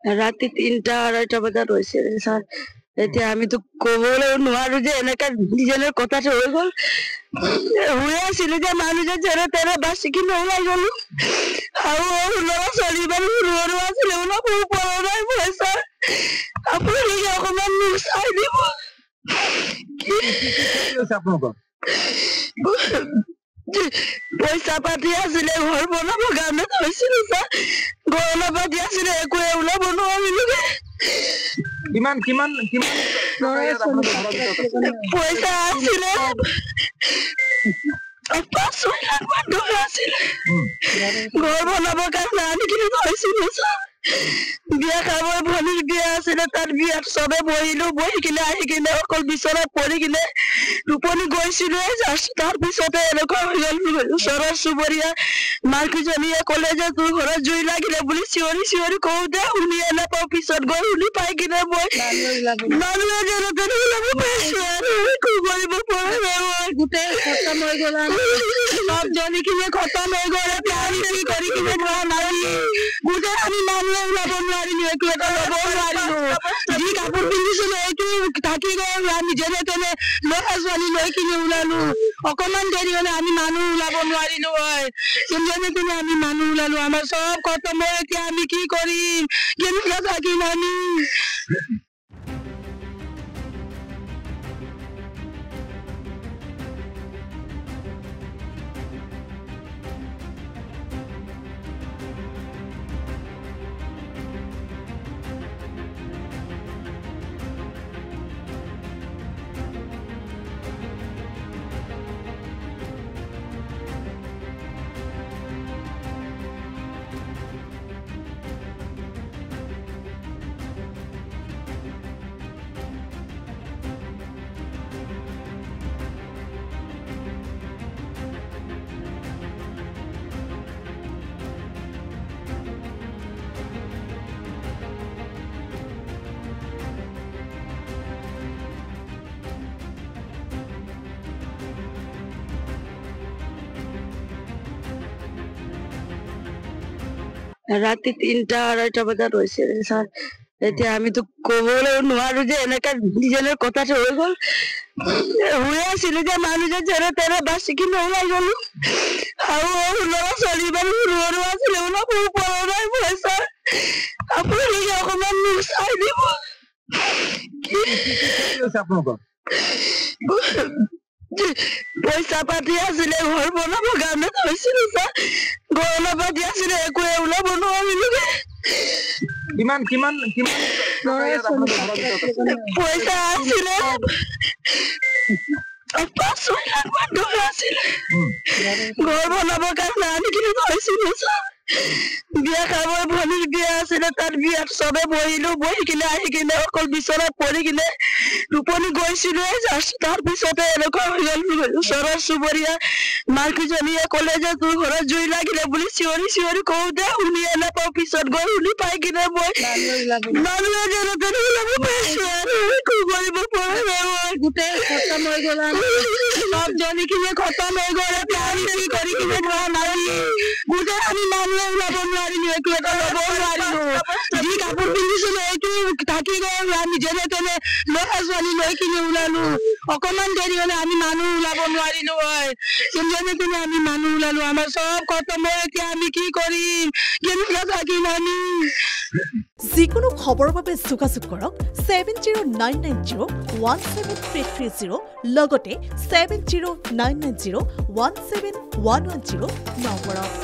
ৰাতি ৩টা ২:৩০ বজাত হৈছে ছাৰ। এতিয়া আমিতো ক'বলৈ নোৱাৰো যে এনেকা নিজের কথাটো হৈ গ'ল। শুই আছিলো যে মানুহজন যেনে তেনে বাচি কিনে ওলাই গ'লো। আৰু ল'ৰা ছোৱালী ইমান সৰু সৰু আছিলে ওলাব পৰা নাই মই ছাৰ। আপুনি অকণমান মোক চাই দিব। পইচা পাতি আছিলে ঘৰ বনাব কাৰণে থৈছিলো ছাৰ। ঘৰ পাতি আছিলে একোৱে ওলাব নোৱাৰিলো। কিমান কিমান কিমান পইচা আছিলে ৫-৬ লাখ মান টকা আছিলে। ঘৰ বনাবৰ কাৰণে আনি কিনে থৈছিলো ছাৰ। বিয়া খাব ভনীৰ বিয়া আছিলে, তাত বিয়াত চবে বহিলো। বহি কিনে আহি কিনে অকল বিচনাত পৰি কিনে টোপনি গৈছিলো। তাৰ পিছতে এনেকুৱা হৈ গ'ল। ওচৰৰ চুবুৰীয়া মাকজনীয়ে ক'লে যে তোৰ ঘৰত জুই লাগিলে বুলি চিঞৰি চিঞৰি কওঁতে শুনিয়ে নাপাওঁ। পিছত গৈ শুনি পাই কিনে মই মানুহে যেনে তেনে ওলাব পাৰিছো আৰু একো কৰিব পৰা নাই। মই গোটেই খতম হৈ গ'ল। সব জ্বলি কিনে খতম হৈ গ'ল। কৰি কিনে গোটেই আমি মানুহে ওলাব নোৱাৰিলো। একো এটা ল'ব নোৱাৰিলো। যি কাপোৰ পিন্ধিছিলো এইটো থাকি গ'ল। আমি যেনে তেনে ল'ৰা ছোৱালী লৈ কিনে ওলালো। অকমান দেৰি হলে আমি মানুহ ওলাব নোৱাৰিলো হয়। যেনে তেনে আমি মানুহ ওলালো। আমাৰ চব খতম হৈ এতিয়া আমি কি কৰিম? কেনেকুৱা থাকিম আমি? ৰাতি ৩টা ২:৩০ বজাত হৈছে ছাৰ। এতিয়া আমিতো ক'বলৈ নোৱাৰো যে এনেকা নিজের কথাটো হৈ গ'ল। শুই আছিলো যে মানুহজন যেনে তেনে বাচি কিনে ওলাই গ'লো। আৰু ল'ৰা ছোৱালী ইমান সৰু সৰু আছিলে ওলাব পৰা নাই মই ছাৰ। আপুনি অকণমান মোক চাই দিব। পইচা পাতি আছিলে ঘৰ বনাব কাৰণে থৈছিলো ছাৰ। ঘৰ পাতি আছিলে একোৱে ওলাব নোৱাৰিলো। কিমান কিমান কিমান পইচা আছিলে ৫-৬ লাখ মান টকা আছিলে। ঘৰ বনাবৰ কাৰণে আনি কিনে থৈছিলো ছাৰ। বিয়া খাব ভনীৰ বিয়া আছিলে, তাত বিয়াত চবে বহিলো। বহি কিনে আহি কিনে অকল বিচনাত পৰি কিনে টোপনি গৈছিলো। তাৰ পিছতে এনেকুৱা হৈ গ'ল। ওচৰৰ চুবুৰীয়া মাকজনীয়ে ক'লে যে তোৰ ঘৰত জুই লাগিলে বুলি চিঞৰি চিঞৰি কওঁতে শুনিয়ে নাপাওঁ। পিছত গৈ শুনি পাই কিনে মই মানুহে যেনে তেনে ওলাব পাৰিছো আৰু একো কৰিব পৰা নাই। মই গোটেই খতম হৈ গ'ল। সব জ্বলি কিনে খতম হৈ গ'ল। কৰি কিনে গোটেই আমি মানুহে ওলাব নোৱাৰিলো। একো এটা ল'ব নোৱাৰিলো। যি কাপোৰ পিন্ধিছিলো এইটো থাকি গ'ল। আমি যেনে তেনে ল'ৰা ছোৱালী লৈ কিনে ওলালো। অকমান দেৰি হলে আমি মানুহ ওলাব নোৱাৰিলো হয়। যেনে তেনে আমি মানুহ ওলালো। আমাৰ চব খতম হৈ এতিয়া আমি কি কৰিম? কেনেকুৱা থাকিম আমি? যিকোনো খবৰৰ বাবে যোগাযোগ কৰক 7099017330 লগতে 7099017110 নম্বৰত।